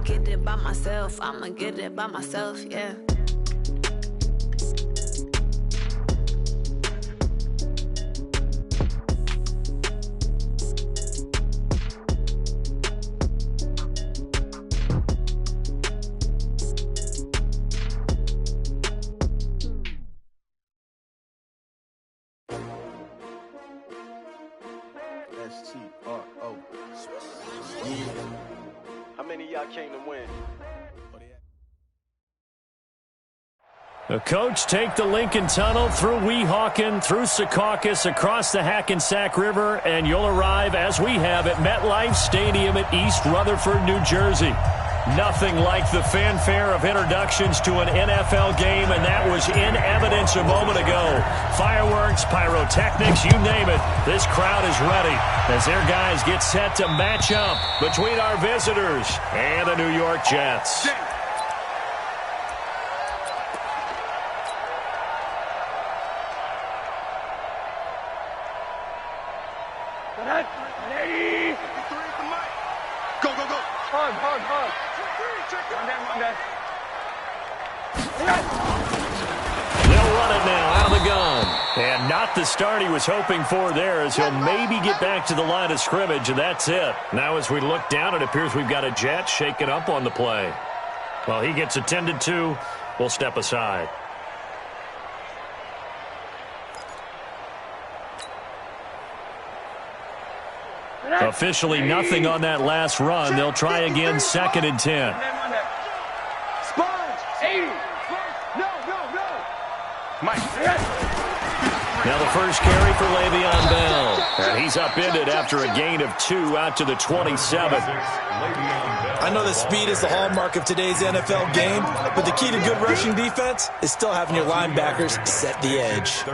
get it by myself. I'ma get it by myself, yeah. How many of y'all came to win? The coach take the Lincoln Tunnel through Weehawken, through Secaucus, across the Hackensack River, and you'll arrive, as we have, at MetLife Stadium at East Rutherford, New Jersey. Nothing like the fanfare of introductions to an NFL game, and that was in evidence a moment ago. Fireworks, pyrotechnics, you name it. This crowd is ready as their guys get set to match up between our visitors and the New York Jets. Go, go, go. Hard. They'll run it now out of the gun. And not the start he was hoping for there, as he'll maybe get back to the line of scrimmage, and that's it. Now as we look down, it appears we've got a Jet shaken up on the play. While he gets attended to, we'll step aside. Officially nothing on that last run. They'll try again, 2nd and 10. Now the first carry for Le'Veon Bell. And he's upended after a gain of 2 out to the 27. I know that speed is the hallmark of today's NFL game, but the key to good rushing defense is still having your linebackers set the edge.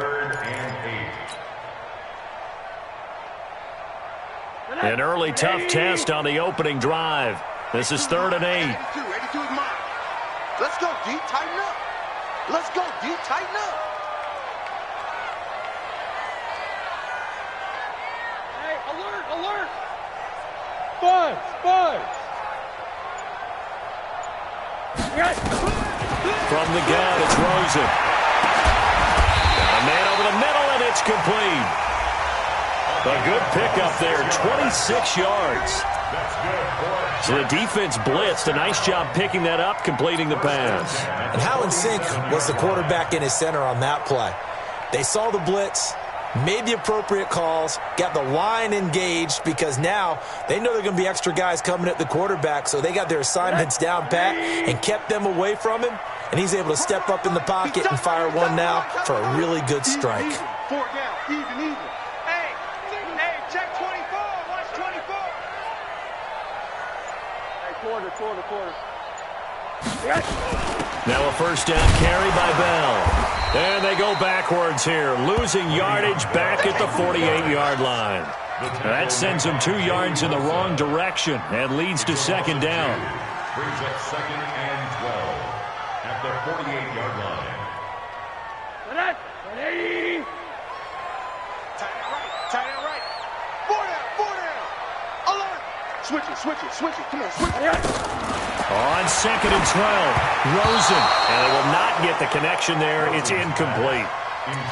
An early tough test on the opening drive. This is 3rd and 8. 82 is mine. Let's go, D. Tighten up. Let's go, D. Tighten up. Hey, alert. Spud. From the gun, it's Rosen. Got a man over the middle, and it's complete. A good pickup there, 26 yards. So the defense blitzed. A nice job picking that up, completing the pass. And how in sync was the quarterback in his center on that play? They saw the blitz, made the appropriate calls, got the line engaged, because now they know there are going to be extra guys coming at the quarterback, so they got their assignments down pat and kept them away from him, and he's able to step up in the pocket and fire one now for a really good strike. 4 down, even. Hey, check 24, watch 24. Hey, quarter. Now a first down carry by Bell. And they go backwards here, losing yardage back at the 48-yard line. That sends them 2 yards in the wrong direction and leads to 2nd down. Brings up 2nd and 12 at the 48-yard line. Tight end right. 4 down. Alert. Switch it. Come on, switch it. On 2nd and 12, Rosen. And they will not get the connection there. It's incomplete.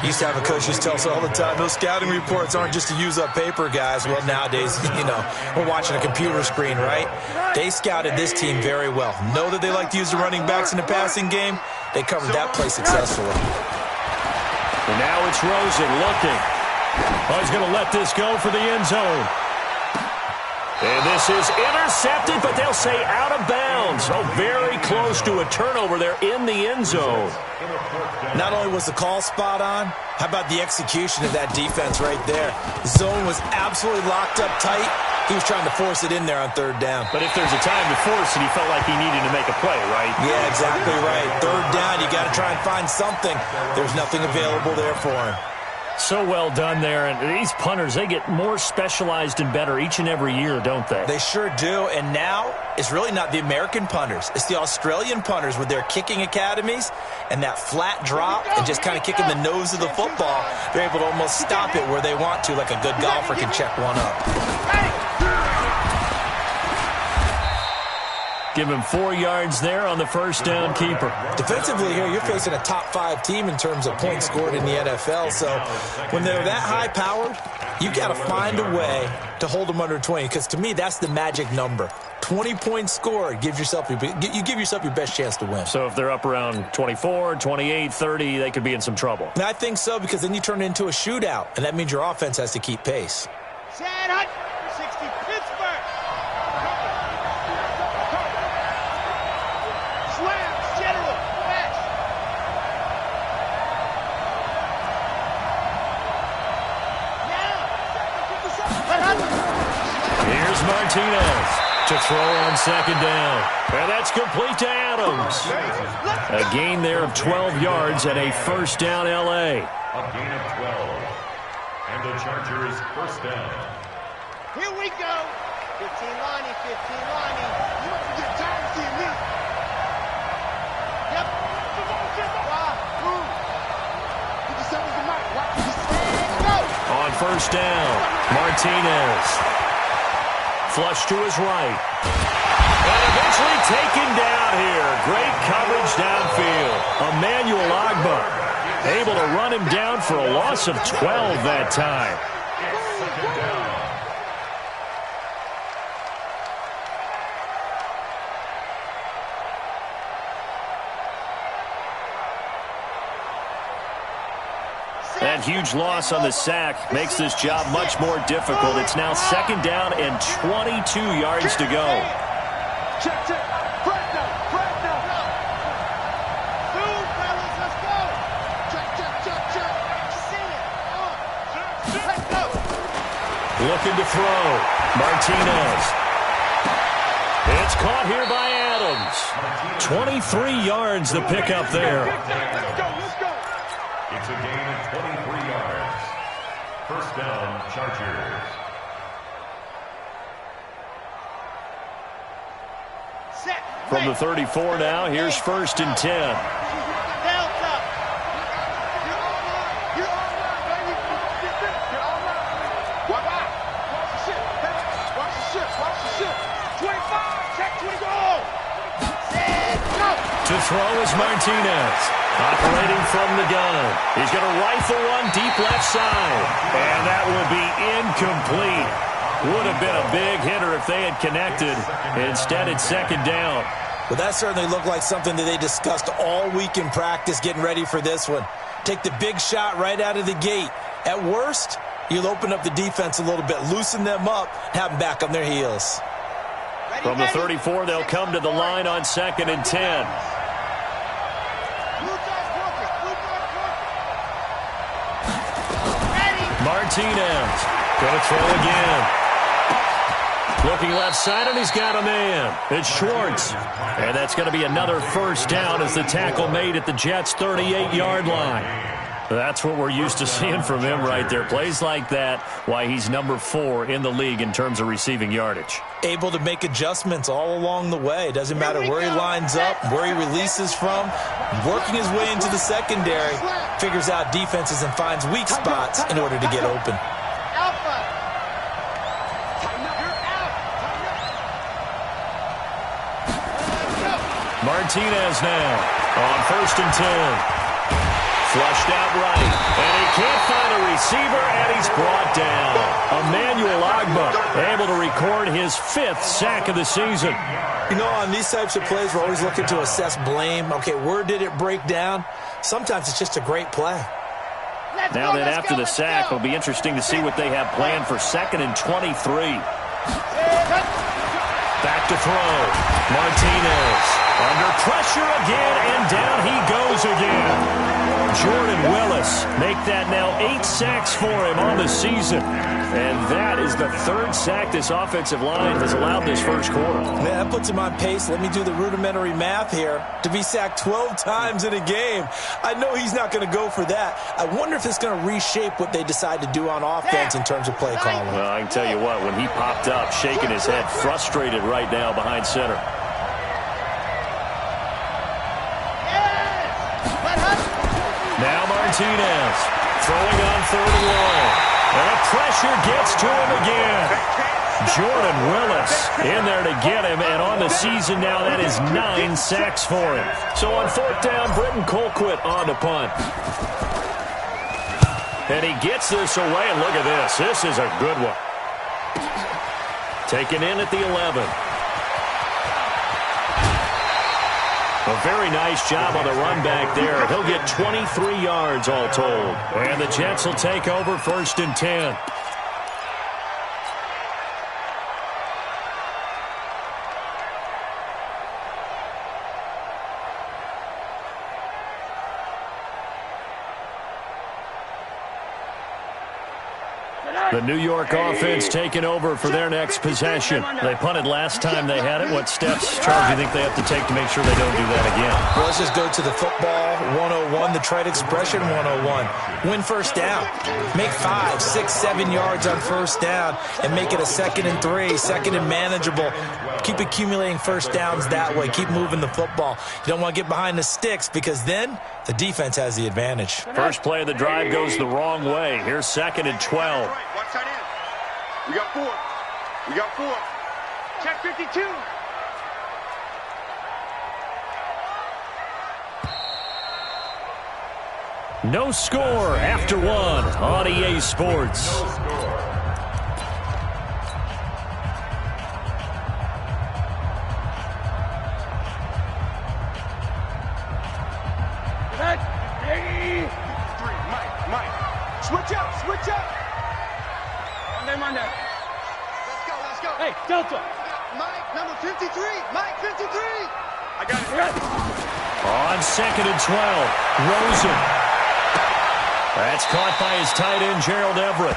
Used to have a coach just tell us all the time, those scouting reports aren't just to use up paper, guys. Well, nowadays, we're watching a computer screen, right? They scouted this team very well. Know that they like to use the running backs in the passing game. They covered that play successfully. And now it's Rosen looking. Oh, he's going to let this go for the end zone. And this is intercepted, but they'll say out of bounds. Oh, very close to a turnover there in the end zone. Not only was the call spot on, how about the execution of that defense right there? Zone was absolutely locked up tight. He was trying to force it in there on 3rd down. But if there's a time to force it, he felt like he needed to make a play, right? Yeah, exactly right. 3rd down, you got to try and find something. There's nothing available there for him. So well done there. And these punters, they get more specialized and better each and every year, don't they? They sure do. And now it's really not the American punters. It's the Australian punters with their kicking academies and that flat drop and just kind of kicking the nose of the football. They're able to almost stop it where they want to, like a good golfer can check one up. Give him 4 yards there on the first down keeper. Defensively here, you're facing a top 5 team in terms of points scored in the NFL. So when they're that high-powered, you've got to find a way to hold them under 20. Because to me, that's the magic number. 20 points scored, you give yourself your best chance to win. So if they're up around 24, 28, 30, they could be in some trouble. And I think so, because then you turn it into a shootout, and that means your offense has to keep pace. Sad Hunt, 60, Pittsburgh. Slams, General, West. Here's Martinez to throw on second down. And that's complete to Adams. A gain there of 12 yards and a first down L.A. A gain of 12. And the Chargers first down. Here we go. 15 Lonnie, 15 Lonnie. You want to get time to me. Yep. On first down, Martinez. Flush to his right. And eventually taken down here. Great coverage downfield. Emmanuel Agba able to run him down for a loss of 12 that time. Second down. That huge loss on the sack makes this job much more difficult. It's now second down and 22 yards to go. Check, check. Break now. Break now. Dude, fellas, let's go. Check, check, check, check. See it. Let's go. Looking to throw. Martinez. It's caught here by Adams. 23 yards the pickup there. Let's go, let's go. It's a gain of 23 yards. First down, Chargers. Set. From the 34 now, here's first and 10. Delta. You're online, baby. You're online. Watch the ship. Watch the ship. Watch the ship. 25. Check 20. Go. Set. Go. To throw is Martinez. Operating from the gun. He's going to rifle one deep left side. And that will be incomplete. Would have been a big hitter if they had connected. Instead, it's second down. Well, that certainly looked like something that they discussed all week in practice getting ready for this one. Take the big shot right out of the gate. At worst, you'll open up the defense a little bit, loosen them up, have them back on their heels. From the 34, they'll come to the line on second and 10. Martinez going to throw again. Looking left side, and he's got a man. It's Schwartz. And that's going to be another first down as the tackle made at the Jets' 38-yard line. That's what we're used to seeing from him right there. Plays like that, why he's number 4 in the league in terms of receiving yardage. Able to make adjustments all along the way. Doesn't matter where he lines up, where he releases from. Working his way into the secondary, figures out defenses and finds weak spots in order to get open. Alpha. You're out. Martinez now on first and 10. Flushed out right, and he can't find a receiver, and he's brought down. Emmanuel Agba able to record his 5th sack of the season. You know, on these types of plays, we're always looking to assess blame. Okay, where did it break down? Sometimes it's just a great play. Now that after the sack, it'll be interesting to see what they have planned for second and 23. Back to throw. Martinez under pressure again, and down he goes again. Jordan Willis make that now 8 sacks for him on the season. And that is the 3rd sack this offensive line has allowed this first quarter. Man, that puts him on pace. Let me do the rudimentary math here. To be sacked 12 times in a game, I know he's not going to go for that. I wonder if it's going to reshape what they decide to do on offense in terms of play calling. Well, I can tell you what, when he popped up, shaking his head, frustrated right now behind center. Now Martinez throwing on 3rd and long. And the pressure gets to him again. Jordan Willis in there to get him, and on the season now, that is 9 sacks for him. So on 4th down, Britton Colquitt on to punt. And he gets this away, and look at this. This is a good one. Taken in at the 11. A very nice job on the run back there. He'll get 23 yards all told. And the Jets will take over 1st and 10. The New York offense taking over for their next possession. They punted last time they had it. What steps, Charles, do you think they have to take to make sure they don't do that again? Well, let's just go to the football 101, the trite expression 101. Win 1st down. Make 5, 6, 7 yards on 1st down and make it a 2nd and 3, 2nd and manageable. Keep accumulating 1st downs that way. Keep moving the football. You don't want to get behind the sticks because then the defense has the advantage. First play of the drive goes the wrong way. Here's 2nd and 12. Tight end. We got 4. We got 4. Check 52. No score after 1 on EA Sports. No score. Mike. Switch up. Monday. Let's go. Hey, Delta. Mike, number 53. Mike, 53. I got it. On 2nd and 12, Rosen. That's caught by his tight end, Gerald Everett.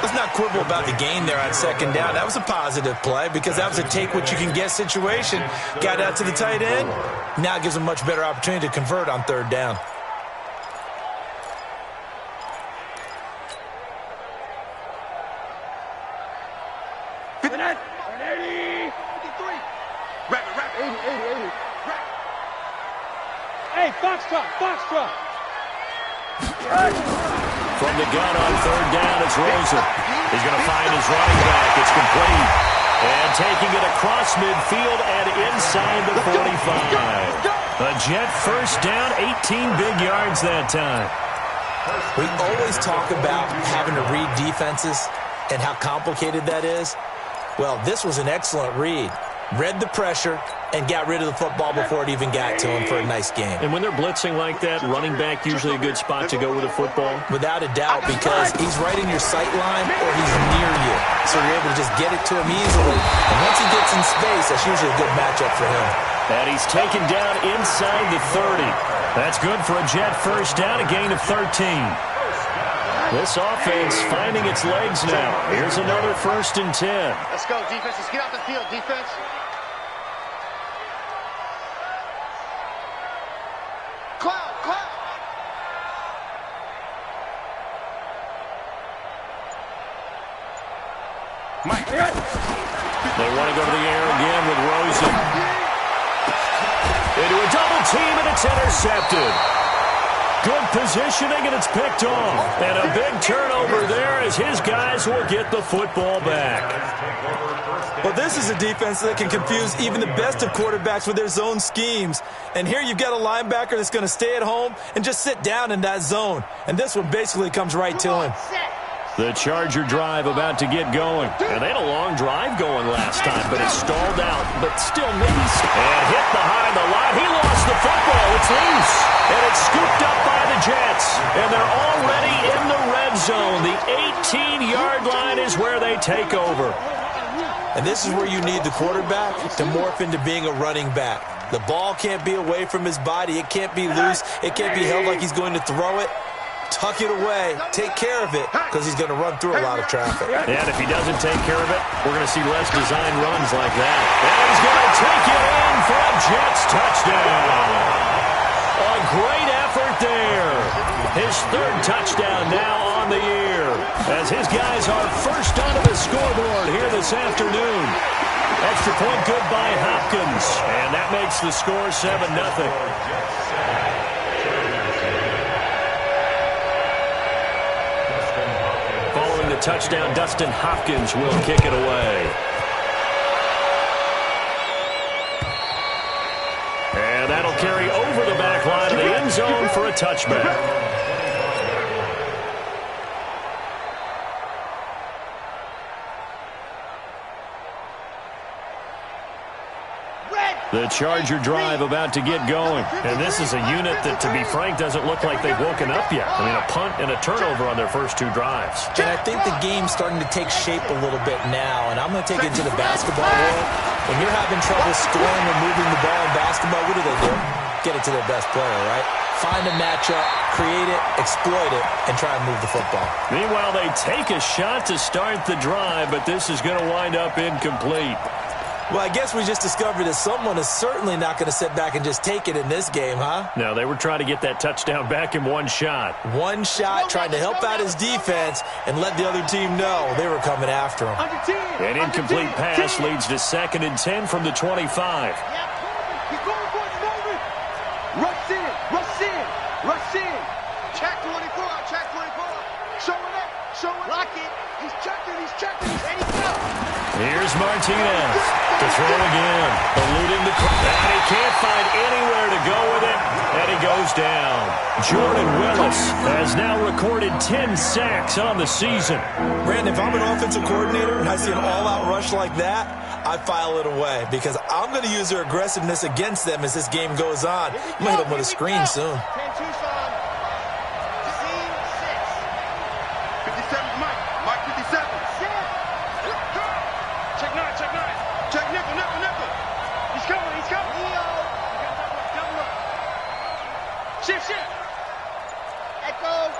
Let's not quibble about the gain there on 2nd down. That was a positive play because that was a take-what-you-can-get situation. Got out to the tight end. Now it gives him a much better opportunity to convert on 3rd down. Foxtrot. From the gun on 3rd down, it's Rosen. He's going to find his running back. It's complete. And taking it across midfield and inside the 45. A Jet 1st down, 18 big yards that time. We always talk about having to read defenses and how complicated that is. Well, this was an excellent read. Read the pressure and got rid of the football before it even got to him for a nice game. And when they're blitzing like that, running back usually a good spot to go with a football? Without a doubt, because he's right in your sight line or he's near you. So you're able to just get it to him easily. And once he gets in space, that's usually a good matchup for him. And he's taken down inside the 30. That's good for a Jet 1st down, a gain of 13. This offense finding its legs now. Here's another 1st and 10. Let's go, defense. Let's get out the field, defense. Cloud. Mike. They want to go to the air again with Rosen. Into a double team, and it's intercepted. Good positioning, and it's picked off. And a big turnover there as his guys will get the football back. Well, this is a defense that can confuse even the best of quarterbacks with their zone schemes. And here you've got a linebacker that's going to stay at home and just sit down in that zone. And this one basically comes right to him. The Charger drive about to get going. And they had a long drive going last time, but it stalled out. But still maybe... And hit behind the line. He lost the football. It's loose. And it's scooped up by the Jets. And they're already in the red zone. The 18-yard line is where they take over. And this is where you need the quarterback to morph into being a running back. The ball can't be away from his body. It can't be loose. It can't be held like he's going to throw it. Tuck it away. Take care of it because he's going to run through a lot of traffic. And if he doesn't take care of it, we're going to see less design runs like that. And he's going to take it in for a Jets touchdown. A great effort there. His 3rd touchdown now on the year as his guys are first onto the scoreboard here this afternoon. Extra point good by Hopkins. And that makes the score 7-0. a touchdown. Dustin Hopkins will kick it away. And that'll carry over the back line of the end zone for a touchback. The Charger drive about to get going. And this is a unit that, to be frank, doesn't look like they've woken up yet. I mean, a punt and a turnover on their first 2 drives. And I think the game's starting to take shape a little bit now. And I'm going to take it to the basketball world. When you're having trouble scoring or moving the ball in basketball, what do? Get it to their best player, right? Find a matchup, create it, exploit it, and try and move the football. Meanwhile, they take a shot to start the drive, but this is going to wind up incomplete. Well, I guess we just discovered that someone is certainly not going to sit back and just take it in this game, huh? No, they were trying to get that touchdown back in one shot. One shot, trying to help out his defense and let the other team know they were coming after him. An incomplete pass leads to 2nd and 10 from the 25. He's going for it, moving. Rush in, rush in, rush in. Check 24, check 24. Showing up, showing up. Lock it. He's checking, he's ready to go. Here's Martinez to throw again, eluding the crowd. And he can't find anywhere to go with it, and he goes down. Jordan Willis has now recorded 10 sacks on the season. Brandon, if I'm an offensive coordinator and I see an all-out rush like that, I file it away because I'm going to use their aggressiveness against them as this game goes on. I'm going to hit them with a screen soon. 10 Tucson. Scene 6. 57 Mike. Mike 57. Check 9, check 9. Check nickel, nickel, nickel. He's coming, he's coming. Leo. Double up. Shift, shift. Echo.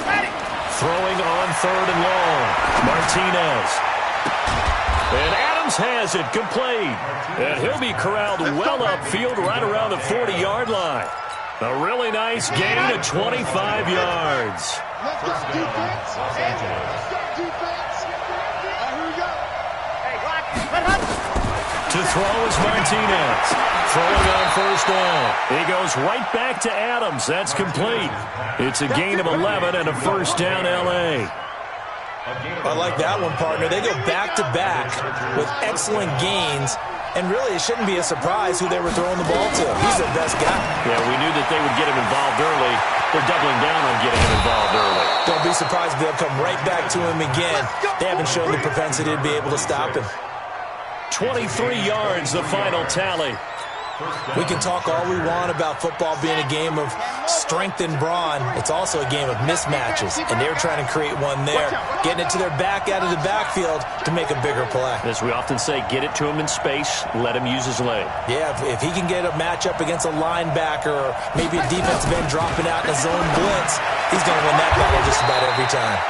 Ready. Throwing on 3rd and long. Martinez. And Adams has it complete. And he'll be corralled well upfield right around the 40-yard line. A really nice gain of 25 yards. Let's go defense. Let's go defense. Here we go. Hey, lock it. To throw is Martinez. Throwing on 1st down. He goes right back to Adams. That's complete. It's a gain of 11 and a 1st down, L.A. I like that one, partner. They go back-to-back with excellent gains, and really it shouldn't be a surprise who they were throwing the ball to. He's their best guy. Yeah, we knew that they would get him involved early. They're doubling down on getting him involved early. Don't be surprised if they'll come right back to him again. They haven't shown the propensity to be able to stop him. 23 yards, the final tally. We can talk all we want about football being a game of strength and brawn. It's also a game of mismatches, and they're trying to create one there, getting it to their back out of the backfield to make a bigger play. As we often say, get it to him in space, let him use his leg. Yeah, if he can get a matchup against a linebacker or maybe a defensive end dropping out in a zone blitz, he's going to win that battle just about every time.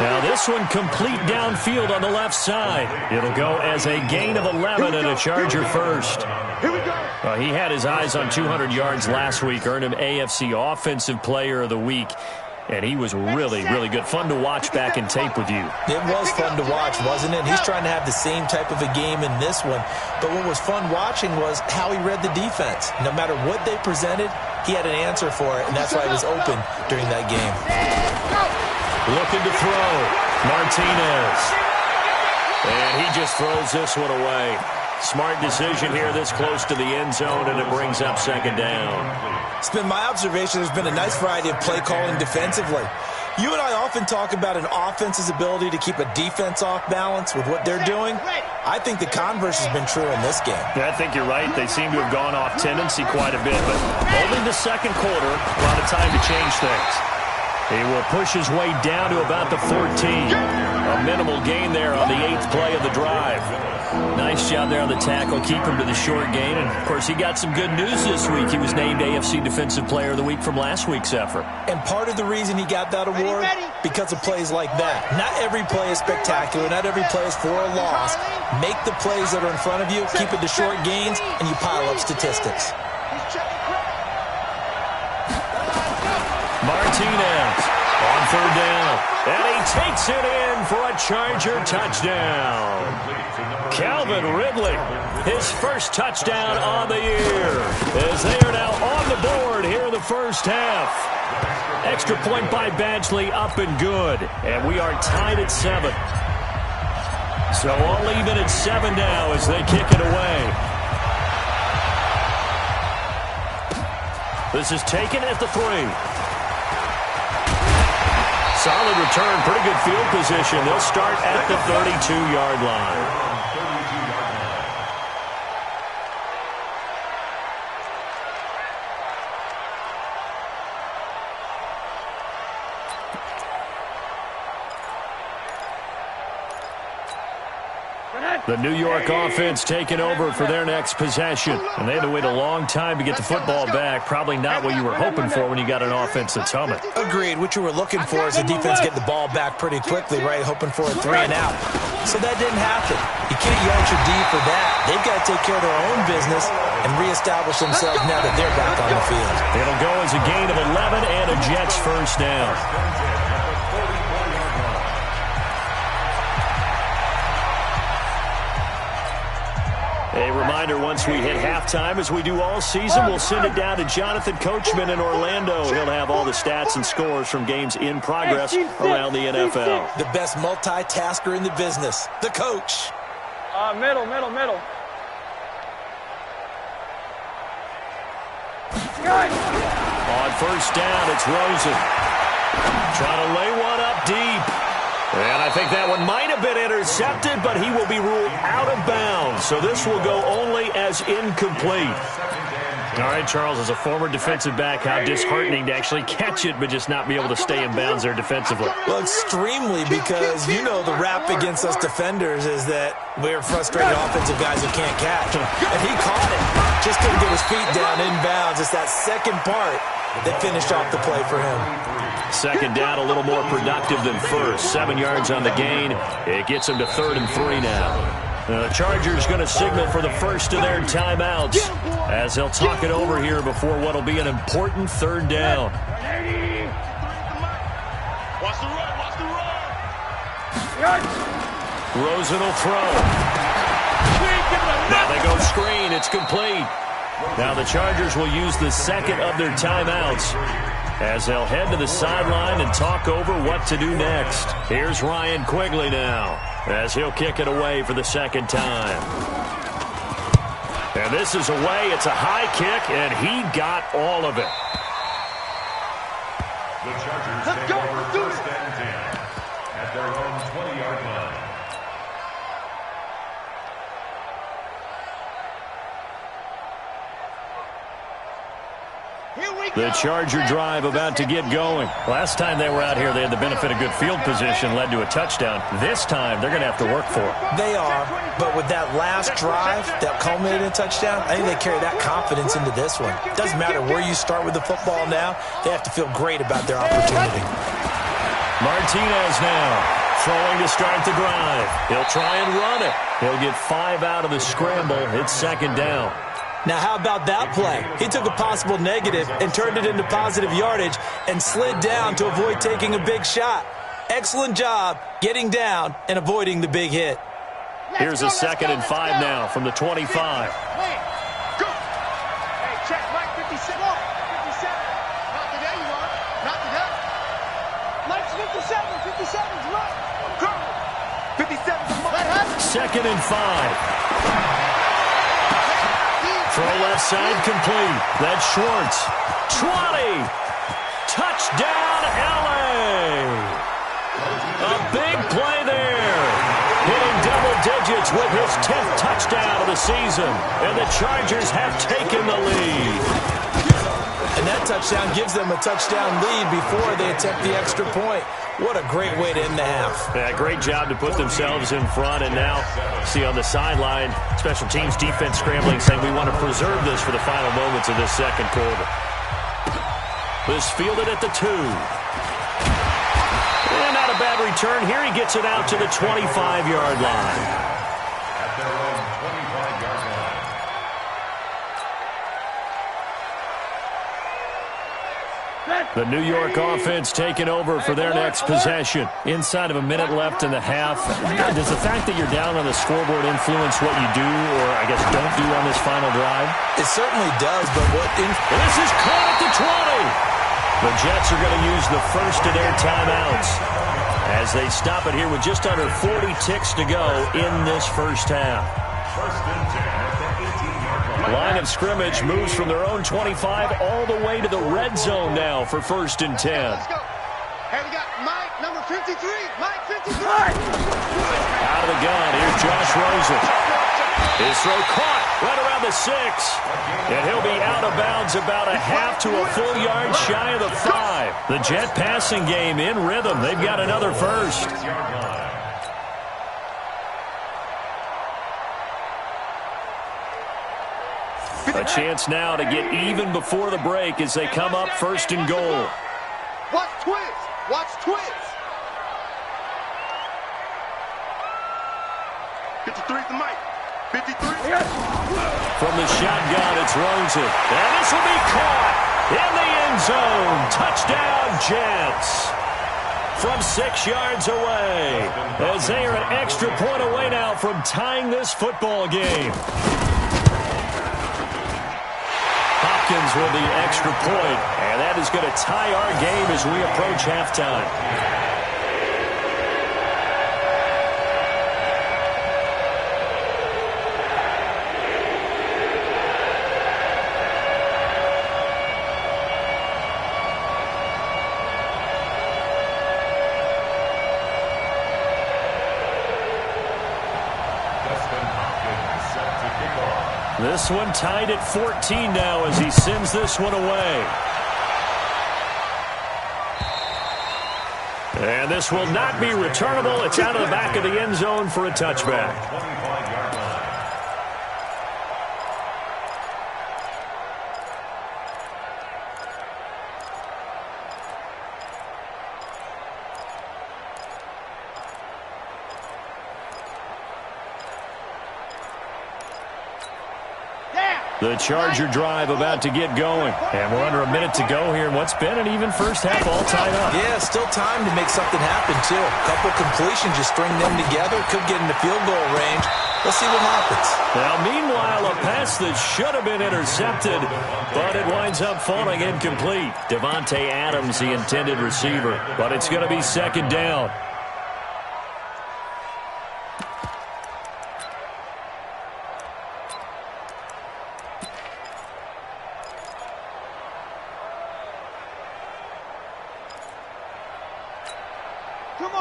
Now this one complete downfield on the left side. It'll go as a gain of 11 and a Charger first. Here we go. He had his eyes on 200 yards last week, earned him AFC Offensive Player of the Week, and he was really, really good. Fun to watch back in tape with you. It was fun to watch, wasn't it? He's trying to have the same type of a game in this one, but what was fun watching was how he read the defense. No matter what they presented, he had an answer for it, and that's why he was open during that game. Looking to throw. Martinez. And he just throws this one away. Smart decision here this close to the end zone, and it brings up 2nd down. It's been my observation there's been a nice variety of play calling defensively. You and I often talk about an offense's ability to keep a defense off balance with what they're doing. I think the converse has been true in this game. Yeah, I think you're right. They seem to have gone off tendency quite a bit, but only the 2nd quarter, a lot of time to change things. He will push his way down to about the 14. A minimal gain there on the 8th play of the drive. Nice job there on the tackle. Keep him to the short gain. And, of course, he got some good news this week. He was named AFC Defensive Player of the Week from last week's effort. And part of the reason he got that award, because of plays like that. Not every play is spectacular. Not every play is for a loss. Make the plays that are in front of you. Keep it to short gains, and you pile up statistics. Martinez on 3rd down. And he takes it in for a Charger touchdown. Calvin Ridley, his first touchdown on the year, as they are now on the board here in the first half. Extra point by Badgley, up and good. And we are tied at 7. So all even at 7 now as they kick it away. This is taken at the 3. Solid return, pretty good field position. They'll start at the 32-yard line. The New York offense taking over for their next possession. And they had to wait a long time to get the football back. Probably not what you were hoping for when you got an offense that's humming. Agreed. What you were looking for is the defense getting the ball back pretty quickly, right? Hoping for a 3 and out. So that didn't happen. You can't yell at your D for that. They've got to take care of their own business and reestablish themselves now that they're back on the field. It'll go as a gain of 11 and a Jets first down. A reminder, once we hit halftime, as we do all season, we'll send it down to Jonathan Coachman in Orlando. He'll have all the stats and scores from games in progress around the NFL. The best multitasker in the business, the coach. Middle. On first down, it's Rosen. Trying to lay one up deep. And I think that one might have been intercepted, but he will be ruled out of bounds. So this will go only as incomplete. All right, Charles, as a former defensive back, how disheartening to actually catch it, but just not be able to stay in bounds there defensively. Well, extremely, because you know the rap against us defenders is that we're frustrated offensive guys who can't catch. And he caught it. Just couldn't get his feet down in bounds. It's that second part that finished off the play for him. Second down, a little more productive than first. 7 yards on the gain. It gets him to 3rd and 3 now. The Chargers going to signal for the first of their timeouts as they'll talk it over here before what will be an important 3rd down. Watch the run. Rosen will throw. Now they go screen. It's complete. Now the Chargers will use the second of their timeouts as they'll head to the sideline and talk over what to do next. Here's Ryan Quigley now as he'll kick it away for the second time. And this is away. It's a high kick, and he got all of it. The Chargers take over 1st and 10 at their own 20-yard line. The Charger drive about to get going. Last time they were out here, they had the benefit of good field position, led to a touchdown. This time, they're going to have to work for it. They are, but with that last drive that culminated in a touchdown, I think they carry that confidence into this one. Doesn't matter where you start with the football now, they have to feel great about their opportunity. Martinez now throwing to start the drive. He'll try and run it. He'll get 5 out of the scramble. It's 2nd down. Now, how about that play? He took a possible negative and turned it into positive yardage and slid down to avoid taking a big shot. Excellent job getting down and avoiding the big hit. Here's a 2nd and 5 now from the 25. Go. Hey, check, Mike, 57. 57. Not today, you are. Not today. Mike's 57. 57's right. Go. 57's Mike. 2nd and 5. Throw left side complete. That's Schwartz. 20. Touchdown, L.A. A big play there. Hitting double digits with his 10th touchdown of the season. And the Chargers have taken the lead. And that touchdown gives them a touchdown lead before they attempt the extra point. What a great way to end the half. Yeah, great job to put themselves in front. And now, see on the sideline, special teams defense scrambling, saying we want to preserve this for the final moments of this second quarter. This fielded at the 2. And not a bad return. Here he gets it out to the 25-yard line. At their own 25-yard line. The New York offense taking over for their next possession. Inside of a minute left in the half. Does the fact that you're down on the scoreboard influence what you do, or I guess don't do on this final drive? It certainly does, but And this is caught at the 20. The Jets are going to use the first of their timeouts as they stop it here with just under 40 ticks to go in this first half. Line of scrimmage moves from their own 25 all the way to the red zone now for 1st and 10. Let's go. Hey, we got Mike, number 53. Mike, 53. Out of the gun, here's Josh Rosen. His throw caught right around the 6. And he'll be out of bounds about a half to a full yard shy of the 5. The Jet passing game in rhythm. They've got another first. A chance now to get even before the break as they come up 1st and goal. Watch twins. Watch twins. 53 to Mike. 53. From the shotgun, it's Rosen. And this will be caught in the end zone. Touchdown, Jets. From 6 yards away. As they are an extra point away now from tying this football game. Hopkins with the extra point, and that is going to tie our game as we approach halftime. This one tied at 14 now as he sends this one away. And this will not be returnable. It's out of the back of the end zone for a touchback. The Charger drive about to get going. And we're under a minute to go here in what's been an even first half all tied up. Yeah, still time to make something happen, too. A couple completions, just string them together. Could get into field goal range. Let's see what happens. Now, meanwhile, a pass that should have been intercepted, but it winds up falling incomplete. Davante Adams, the intended receiver, but it's going to be 2nd down.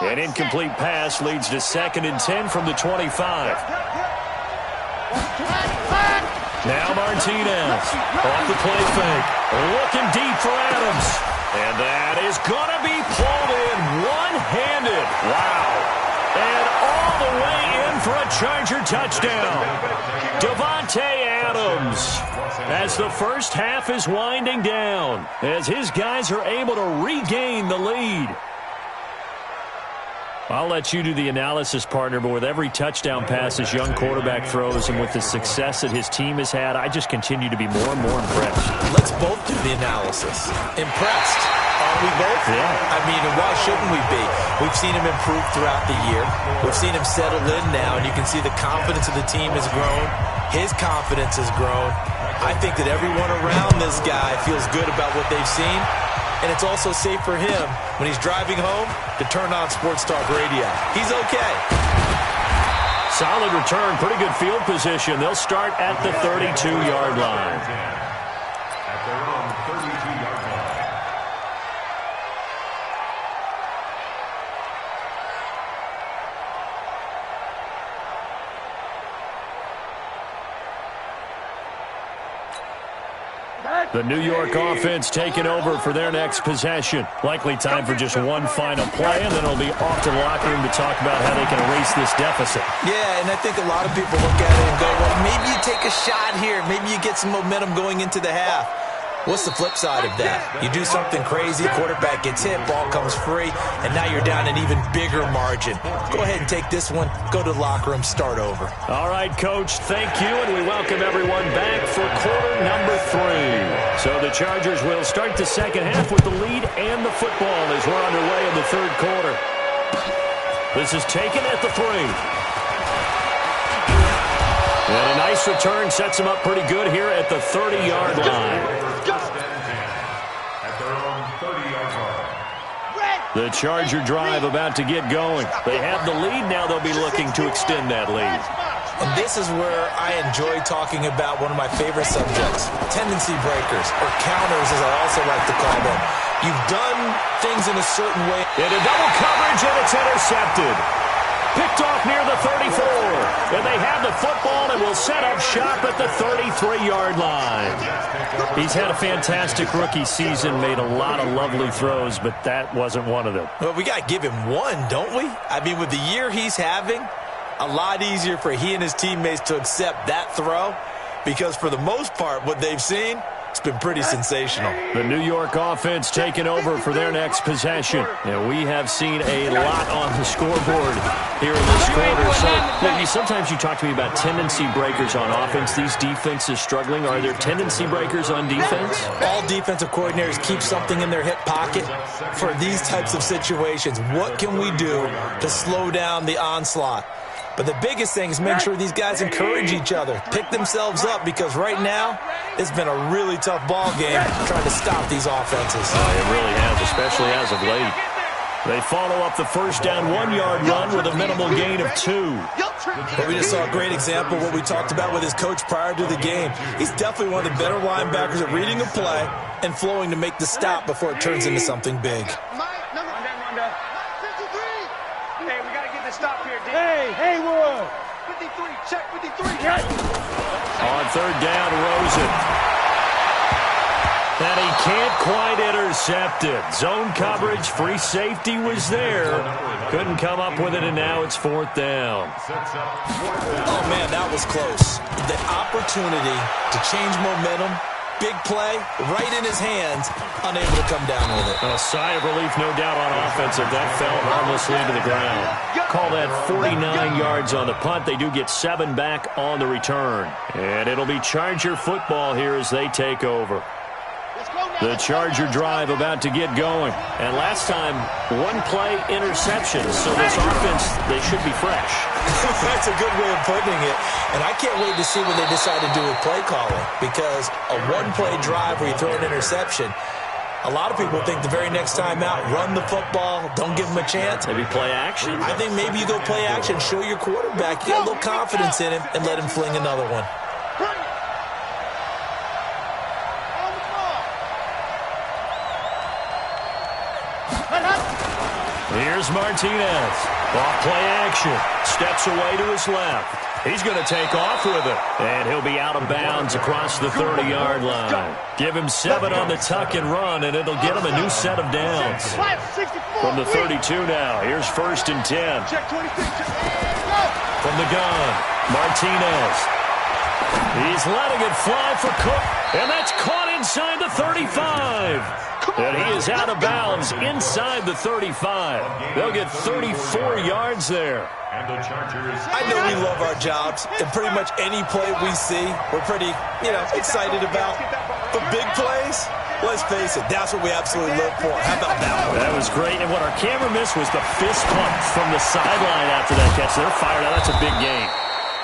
An incomplete pass leads to 2nd and 10 from the 25. Now Martinez off the play fake. Looking deep for Adams. And that is going to be pulled in one-handed. Wow. And all the way in for a Charger touchdown. Davante Adams as the first half is winding down. As his guys are able to regain the lead. I'll let you do the analysis, partner, but with every touchdown pass his young quarterback throws and with the success that his team has had, I just continue to be more and more impressed. Let's both do the analysis. Impressed. Aren't we both? Yeah. I mean, and why shouldn't we be? We've seen him improve throughout the year. We've seen him settle in now, and you can see the confidence of the team has grown. His confidence has grown. I think that everyone around this guy feels good about what they've seen. And it's also safe for him when he's driving home to turn on Sports Talk Radio. He's okay. Solid return, pretty good field position. They'll start at the 32-yard line. At their own 32-yard line. The New York offense taking over for their next possession. Likely time for just one final play, and then it'll be off to the locker room to talk about how they can erase this deficit. Yeah, and I think a lot of people look at it and go, well, maybe you take a shot here. Maybe you get some momentum going into the half. What's the flip side of that? You do something crazy, quarterback gets hit, ball comes free, and now you're down an even bigger margin. Go ahead and take this one, go to the locker room, start over. All right, Coach, thank you, and we welcome everyone back for quarter number 3. So the Chargers will start the second half with the lead and the football as we're underway in the third quarter. This is taken at the 3. And a nice return sets them up pretty good here at the 30-yard line. At their own 30. The Charger drive about to get going. They have the lead. Now they'll be looking to extend that lead. And this is where I enjoy talking about one of my favorite subjects, tendency breakers, or counters as I also like to call them. You've done things in a certain way. Into double coverage, and it's intercepted. Picked off near the 34. And they have the football and will set up shop at the 33-yard line. He's had a fantastic rookie season, made a lot of lovely throws, but that wasn't one of them. Well, we got to give him one, don't we? I mean, with the year he's having, a lot easier for he and his teammates to accept that throw because for the most part, what they've seen, it's been pretty sensational. The New York offense taking over for their next possession. And we have seen a lot on the scoreboard here in this quarter. So sometimes you talk to me about tendency breakers on offense. These defenses struggling. Are there tendency breakers on defense? All defensive coordinators keep something in their hip pocket for these types of situations. What can we do to slow down the onslaught? But the biggest thing is make sure these guys encourage each other, pick themselves up, because right now it's been a really tough ball game trying to stop these offenses. It really has, especially as of late. They follow up the first down 1-yard run with a minimal gain of 2. But we just saw a great example of what we talked about with his coach prior to the game. He's definitely one of the better linebackers at reading a play and flowing to make the stop before it turns into something big. Hey, Haywood! 53, check 53. On third down, Rosen. And he can't quite intercept it. Zone coverage, free safety was there. Couldn't come up with it, and now it's fourth down. Oh, man, that was close. The opportunity to change momentum, big play, right in his hands, unable to come down with it. A sigh of relief, no doubt, on offense if that fell harmlessly to the ground. Call that 49 yards on the punt. They do get 7 back on the return. And it'll be Charger football here as they take over. The Charger drive about to get going. And last time, 1-play interception. So this offense, they should be fresh. That's a good way of putting it. And I can't wait to see what they decide to do with play calling. Because a 1-play drive where you throw an interception, a lot of people think the very next time out, run the football, don't give them a chance. Maybe play action. I think maybe you go play action, show your quarterback, you get a little confidence in him, and let him fling another one. Here's Martinez. Off play action. Steps away to his left. He's going to take off with it. And he'll be out of bounds across the 30-yard line. Give him 7 on the tuck and run, and it'll get him a new set of downs. From the 32 now. Here's first and 10. From the gun, Martinez. He's letting it fly for Cook. And that's caught inside the 35. And he is out of bounds inside the 35. They'll get 34 yards there. I know we love our jobs, and pretty much any play we see, we're pretty, excited about. But big plays, let's face it, that's what we absolutely live for. How about that one? That was great, and what our camera missed was the fist pump from the sideline after that catch. They're fired out. That's a big game.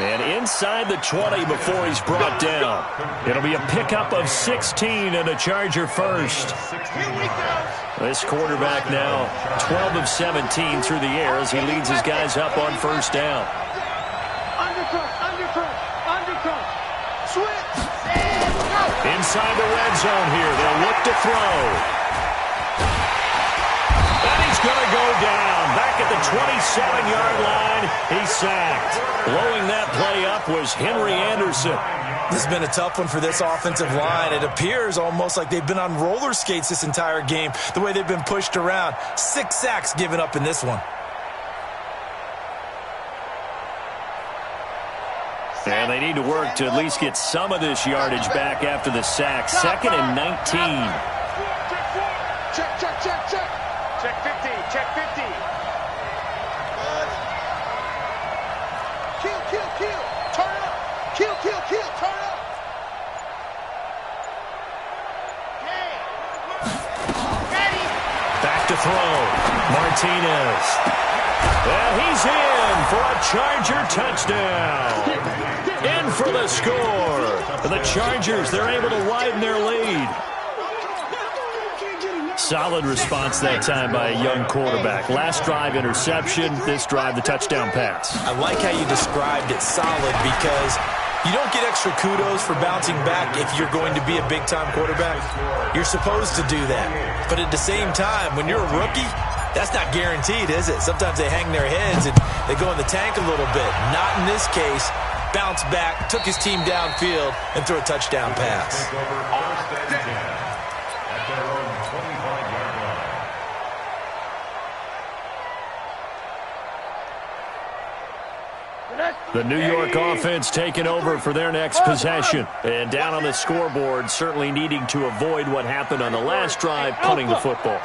And inside the 20 before he's brought down. It'll be a pickup of 16 and a Charger first. This quarterback now 12 of 17 through the air as he leads his guys up on first down. Undercut. Switch. Inside the red zone here. They'll look to throw. And he's going to go down. Back at the 27-yard line, he's sacked. Blowing that play up was Henry Anderson. This has been a tough one for this offensive line. It appears almost like they've been on roller skates this entire game, the way they've been pushed around. 6 sacks given up in this one. And they need to work to at least get some of this yardage back after the sack. 2nd and 19. Check. Check 50. Kill. Turn up. Kill. Turn up. Back to throw. Martinez. And he's in for a Charger touchdown. In for the score. And the Chargers, they're able to widen their lead. Solid response that time by a young quarterback. Last drive, interception. This drive, the touchdown pass. I like how you described it, solid, because you don't get extra kudos for bouncing back if you're going to be a big-time quarterback. You're supposed to do that. But at the same time, when you're a rookie, that's not guaranteed, is it? Sometimes they hang their heads and they go in the tank a little bit. Not in this case. Bounced back, took his team downfield, and threw a touchdown pass. The New York offense taking over for their next possession. And down on the scoreboard, certainly needing to avoid what happened on the last drive, punting the football.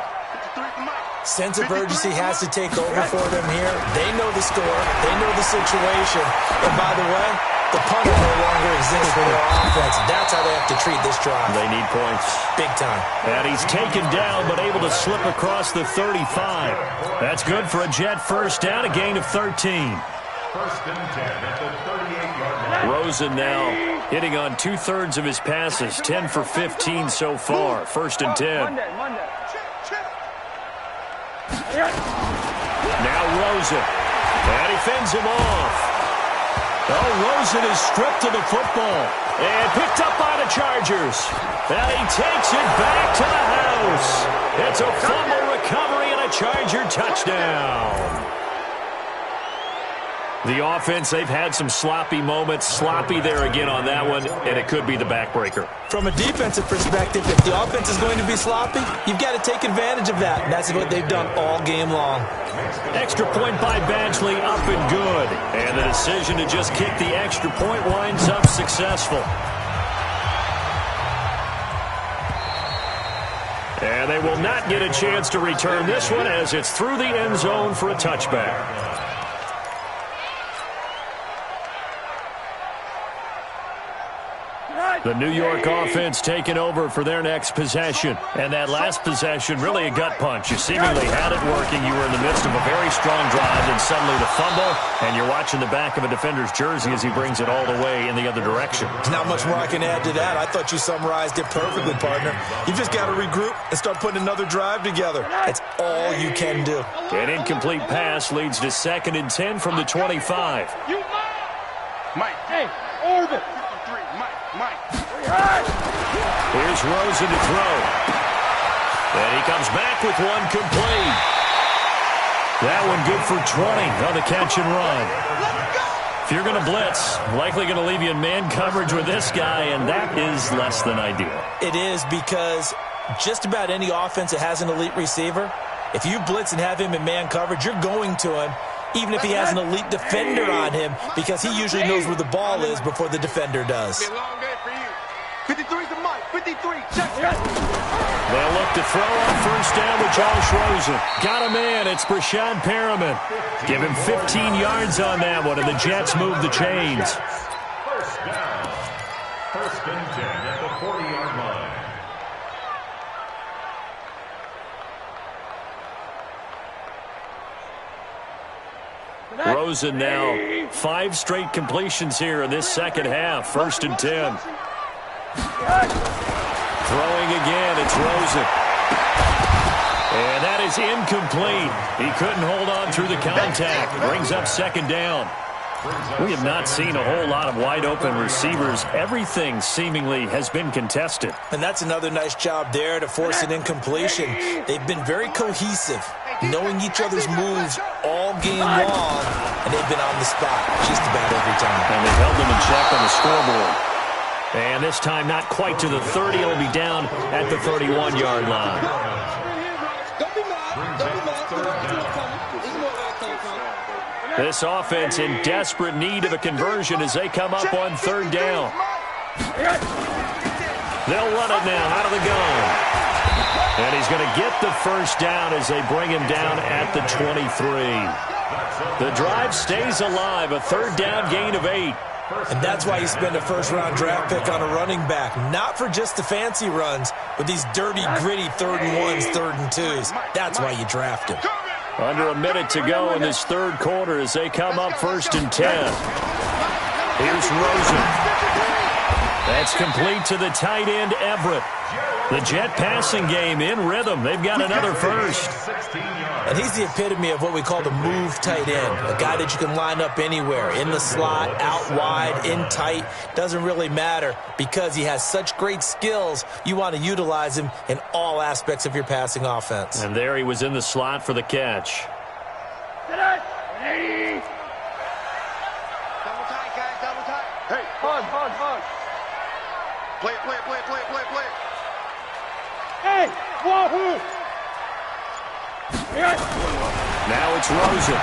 Sense of urgency has to take over for them here. They know the score. They know the situation. And by the way, the punter no longer exists for their offense. That's how they have to treat this drive. They need points. Big time. And he's taken down, but able to slip across the 35. That's good for a Jet first down, a gain of 13. First and 10 at the 38-yard line. Rosen now hitting on 2/3 of his passes, 10 for 15 so far. First and 10. Now Rosen. And he fends him off. Oh, Rosen is stripped of the football. And picked up by the Chargers. And he takes it back to the house. It's a fumble recovery and a Charger touchdown. The offense, they've had some sloppy moments. Sloppy there again on that one, and it could be the backbreaker. From a defensive perspective, if the offense is going to be sloppy, you've got to take advantage of that. And that's what they've done all game long. Extra point by Badgley, up and good. And the decision to just kick the extra point winds up successful. And they will not get a chance to return this one as it's through the end zone for a touchback. The New York offense taking over for their next possession. And that last possession, really a gut punch. You seemingly had it working. You were in the midst of a very strong drive, and suddenly the fumble, and you're watching the back of a defender's jersey as he brings it all the way in the other direction. There's not much more I can add to that. I thought you summarized it perfectly, partner. You just got to regroup and start putting another drive together. That's all you can do. An incomplete pass leads to 2nd and 10 from the 25. Mike. Hey, Orbit. Mike. Here's Rosen to throw. And he comes back with one complete. That one good for 20 on the catch and run. If you're going to blitz, likely going to leave you in man coverage with this guy, and that is less than ideal. It is, because just about any offense that has an elite receiver, if you blitz and have him in man coverage, you're going to him, even if he has an elite defender on him, because he usually knows where the ball is before the defender does. 53's the Mike. 53. Check. They'll look to throw on first down with Josh Rosen. Got him in. It's Brashad Perriman. Give him 15 yards on that one, and the Jets move the chains. First down. First and 10 at the 40-yard line. Rosen now 5 straight completions here in this second half. First and 10. Throwing again, it's Rosen. And that is incomplete. He couldn't hold on through the contact. Brings up 2nd down. We have not seen a whole lot of wide-open receivers. Everything seemingly has been contested. And that's another nice job there to force an incompletion. They've been very cohesive, knowing each other's moves all game long, and they've been on the spot just about every time. And they've held them in check on the scoreboard. And this time not quite to the 30. It'll be down at the 31-yard line. This offense in desperate need of a conversion as they come up on 3rd down. They'll run it now out of the gun. And he's going to get the first down as they bring him down at the 23. The drive stays alive, a 3rd down gain of 8. And that's why you spend a first-round draft pick on a running back. Not for just the fancy runs, but these dirty, gritty 3rd and 1s, 3rd and 2s. That's why you draft him. Under a minute to go in this 3rd quarter as they come up 1st and 10. Here's Rosen. That's complete to the tight end, Everett. The Jet passing game in rhythm. They've got another first. And he's the epitome of what we call the move tight end, a guy that you can line up anywhere, in the slot, out wide, in tight. Doesn't really matter because he has such great skills. You want to utilize him in all aspects of your passing offense. And there he was in the slot for the catch. Hey, double tight, guys, double tight. Hey, hug. Play it. Hey, wahoo! Now it's Rosen.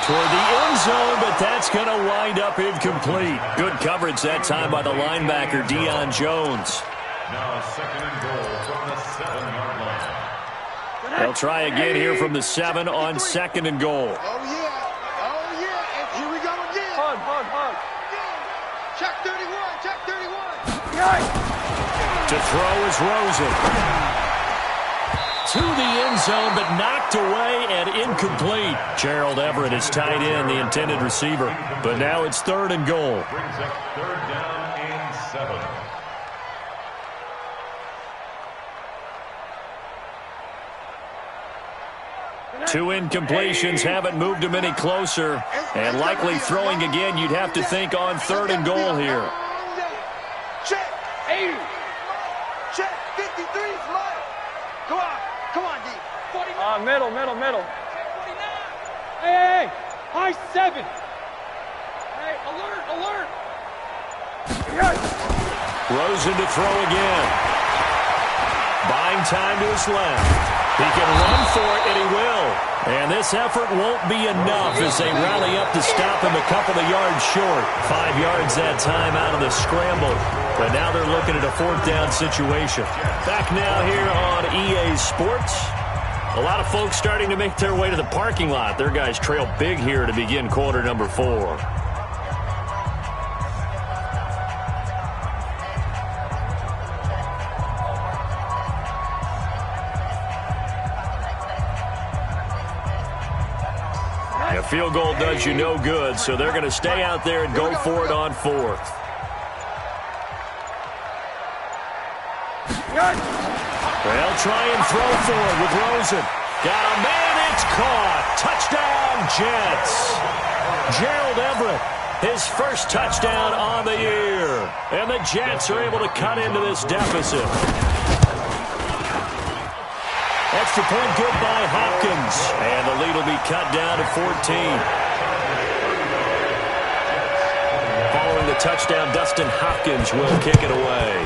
Toward the end zone, but that's going to wind up incomplete. Good coverage that time by the linebacker, Deion Jones. Now 2nd and goal from the 7-yard line. They'll try again here from the 7 on 2nd and goal. Oh, yeah. And here we go again. Hug. Check 31. To throw is Rosen. To the end zone, but knocked away and incomplete. Gerald Everett is tight end, the intended receiver. But now it's 3rd and goal. Brings up 3rd down and 7. Two incompletions haven't moved him any closer. And likely throwing again, you'd have to think on 3rd and goal here. Check 80. Check 53 is mine. Come on, D. 49. Middle. Hey, high 7. Hey, alert. Rosen to throw again. Buying time to his left. He can run for it, and he will. And this effort won't be enough as they rally up to stop him a couple of yards short. 5 yards that time out of the scramble. But now they're looking at a 4th down situation. Back now here on EA Sports. A lot of folks starting to make their way to the parking lot. Their guys trail big here to begin quarter number 4. A field goal does you no good, so they're going to stay out there and go for it on 4th. They'll try and throw for it with Rosen. Got a man, it's caught. Touchdown, Jets. Gerald Everett, his first touchdown on the year. And the Jets are able to cut into this deficit. Extra point good by Hopkins. And the lead will be cut down to 14. Following the touchdown, Dustin Hopkins will kick it away.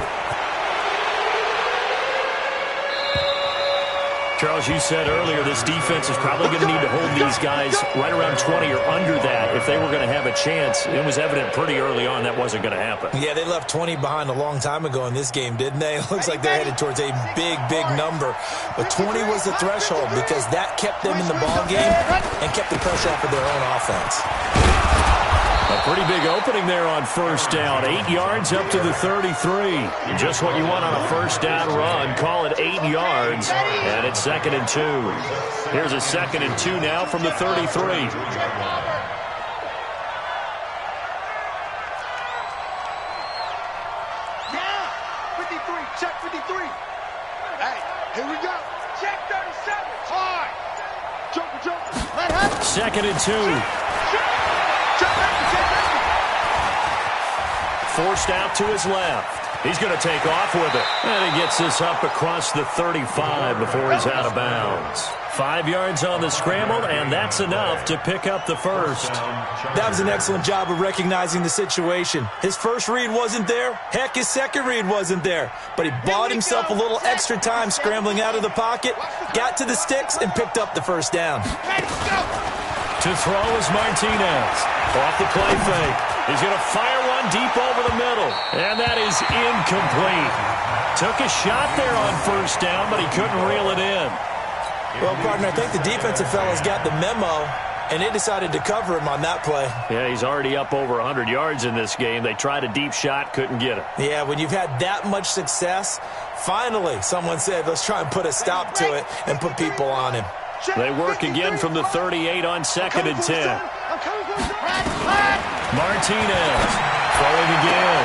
Charles, you said earlier this defense is probably going to need to hold these guys right around 20 or under that if they were going to have a chance. It was evident pretty early on that wasn't going to happen. Yeah, they left 20 behind a long time ago in this game, didn't they? It looks like they're headed towards a big number. But 20 was the threshold because that kept them in the ball game and kept the pressure off of their own offense. A pretty big opening there on 1st down. 8 yards up to the 33. Just what you want on a 1st down run. Call it 8 yards. And it's 2nd and 2. Here's a 2nd and 2 now from the 33. Yeah, 53. Check 53. Hey, here we go. Check 37. Hard. Joker. Let happen. 2nd and 2. Forced out to his left. He's going to take off with it. And he gets this up across the 35 before he's out of bounds. 5 yards on the scramble, and that's enough to pick up the first. That was an excellent job of recognizing the situation. His first read wasn't there. Heck, his second read wasn't there. But he bought himself a little extra time scrambling out of the pocket, got to the sticks, and picked up the 1st down. To throw is Martinez. Off the play fake. He's going to fire one deep over the middle. And that is incomplete. Took a shot there on 1st down, but he couldn't reel it in. Well, partner, I think the defensive fellas got the memo, and they decided to cover him on that play. Yeah, he's already up over 100 yards in this game. They tried a deep shot, couldn't get it. Yeah, when you've had that much success, finally someone said, let's try and put a stop to it and put people on him. They work again from the 38 on 2nd and 10. Martinez throwing again.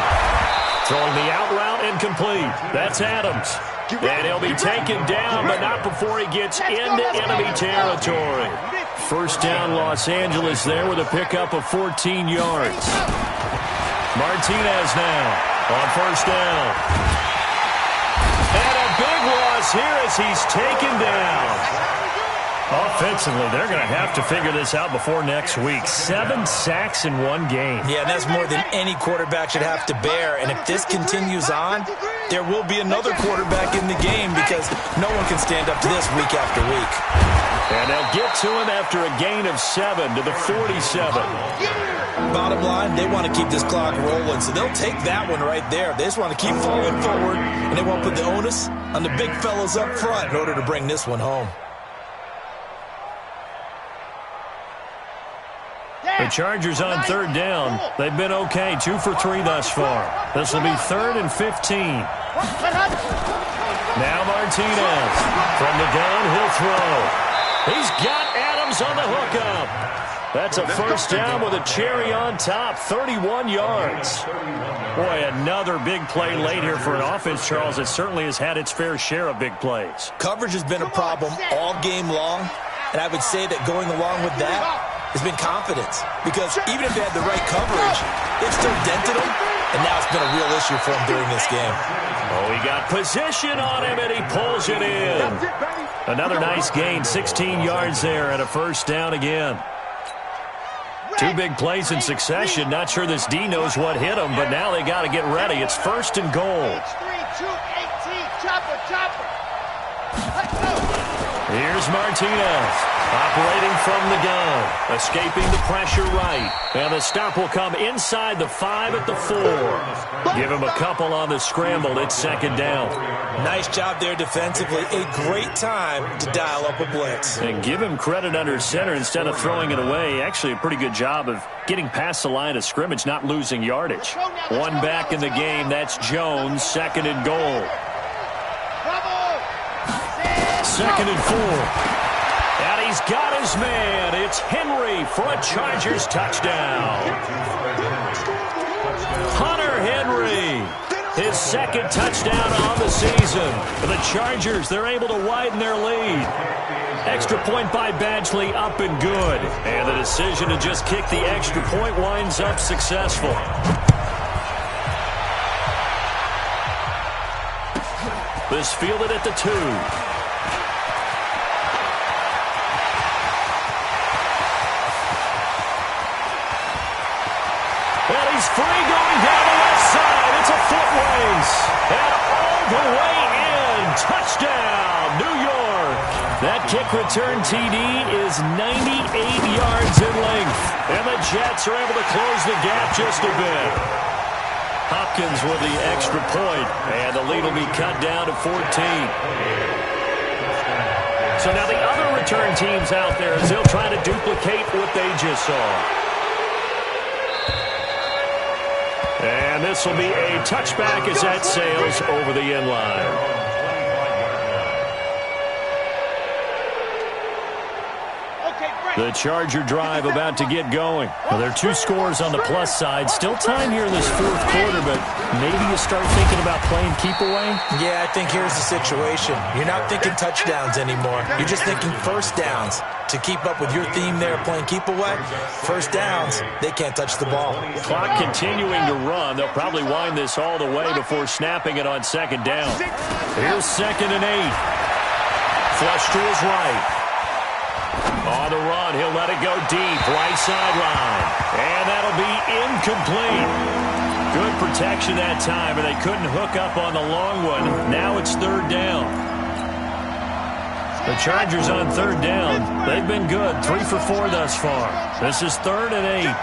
To Throwing the out route incomplete. That's Adams. And he'll be taken down, but not before he gets into enemy territory. First down, Los Angeles there with a pickup of 14 yards. Martinez now on first down. And a big loss here as he's taken down. Offensively, they're going to have to figure this out before next week. 7 sacks in one game. Yeah, and that's more than any quarterback should have to bear. And if this continues on, there will be another quarterback in the game because no one can stand up to this week after week. And they'll get to him after a gain of 7 to the 47. Bottom line, they want to keep this clock rolling, so they'll take that one right there. They just want to keep falling forward, and they won't put the onus on the big fellas up front in order to bring this one home. The Chargers on third down. They've been okay, 2 for 3 thus far. This will be 3rd and 15. Now Martinez. From the gun, he'll throw. He's got Adams on the hookup. That's a first down with a cherry on top, 31 yards. Boy, another big play late here for an offense, Charles, that certainly has had its fair share of big plays. Coverage has been a problem all game long, and I would say that going along with that has been confidence, because even if they had the right coverage, it still dented them, and now it's been a real issue for them during this game. Oh, he got position on him, and he pulls it in. Another nice gain, 16 yards there, and a first down again. 2 big plays in succession. Not sure this D knows what hit him, but now they got to get ready. It's 1st and goal. Here's Martinez, operating from the gun, escaping the pressure right. And the stop will come inside the 5 at the 4. Give him a couple on the scramble. It's 2nd down. Nice job there defensively. A great time to dial up a blitz. And give him credit under center instead of throwing it away. Actually a pretty good job of getting past the line of scrimmage, not losing yardage. One back in the game. That's Jones, 2nd and goal. 2nd and 4. And he's got his man. It's Henry for a Chargers touchdown. Hunter Henry, his 2nd touchdown on the season. For the Chargers, they're able to widen their lead. Extra point by Badgley, up and good. And the decision to just kick the extra point winds up successful. This fielded at the 2. He's free going down the left side. It's a foot race. And all the way in. Touchdown, New York. That kick return TD is 98 yards in length. And the Jets are able to close the gap just a bit. Hopkins with the extra point. And the lead will be cut down to 14. So now the other return teams out there as they'll try to duplicate what they just saw. And this will be a touchback as that sails over the end line. The Charger drive about to get going. Well, there are 2 scores on the plus side. Still time here in this 4th quarter, but maybe you start thinking about playing keep away? Yeah, I think here's the situation. You're not thinking touchdowns anymore. You're just thinking first downs. To keep up with your theme there, playing keep away, first downs, they can't touch the ball. Clock continuing to run. They'll probably wind this all the way before snapping it on 2nd down. Here's 2nd and 8. Flush to his right. On the run, he'll let it go deep, right sideline. And that'll be incomplete. Good protection that time, and they couldn't hook up on the long one. Now it's 3rd down. The Chargers on 3rd down. They've been good, 3 for 4 thus far. This is 3rd and 8.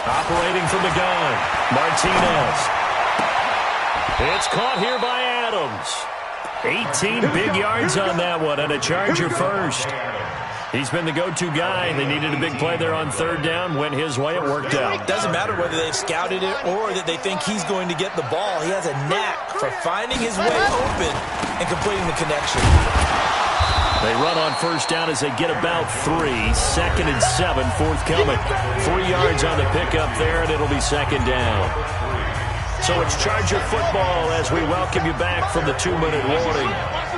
Operating from the gun, Martinez. It's caught here by Adams. 18 big yards on that one, and a Charger first. He's been the go-to guy. They needed a big play there on 3rd down. Went his way. It worked out. Doesn't matter whether they've scouted it or that they think he's going to get the ball. He has a knack for finding his way open and completing the connection. They run on first down as they get about 3. 2nd and 7, forthcoming. 3 yards on the pickup there, and it'll be 2nd down. So it's Charger football as we welcome you back from the 2-minute warning.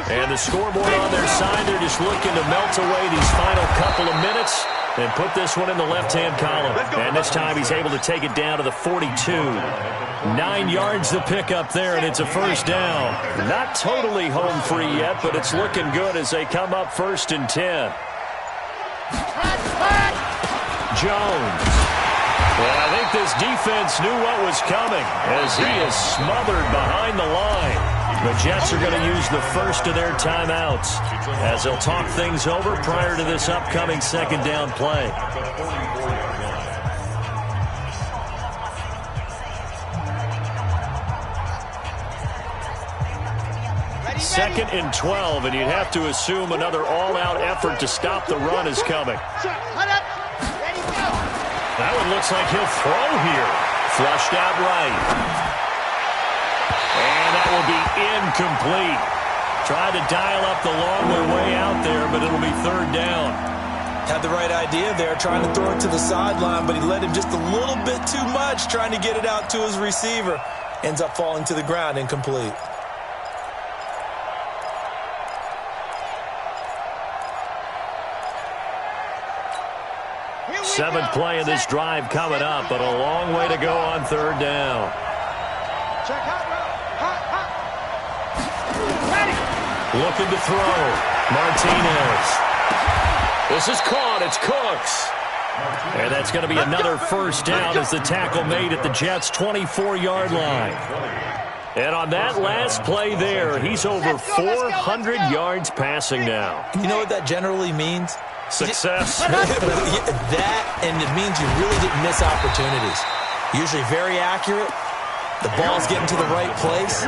And the scoreboard on their side, they're just looking to melt away these final couple of minutes and put this one in the left-hand column. And this time he's able to take it down to the 42. 9 yards to pick up there, and it's a first down. Not totally home free yet, but it's looking good as they come up 1st and 10. Jones. Well, I think this defense knew what was coming as he is smothered behind the line. The Jets are going to use the first of their timeouts as they'll talk things over prior to this upcoming 2nd down play. Second and 12, and you'd have to assume another all-out effort to stop the run is coming. That one looks like he'll throw here. Flushed out right. And that will be incomplete. Tried to dial up the long way out there, but it'll be 3rd down. Had the right idea there, trying to throw it to the sideline, but he led him just a little bit too much, trying to get it out to his receiver. Ends up falling to the ground, incomplete. Seventh play of this drive coming up, but a long way to go on 3rd down. Looking to throw. Martinez. This is caught. It's Cooks. And that's going to be another first down as the tackle made at the Jets' 24-yard line. And on that last play there, he's over 400 yards passing now. You know what that generally means? Success. That, and it means you really didn't miss opportunities. Usually very accurate. The ball's getting to the right place.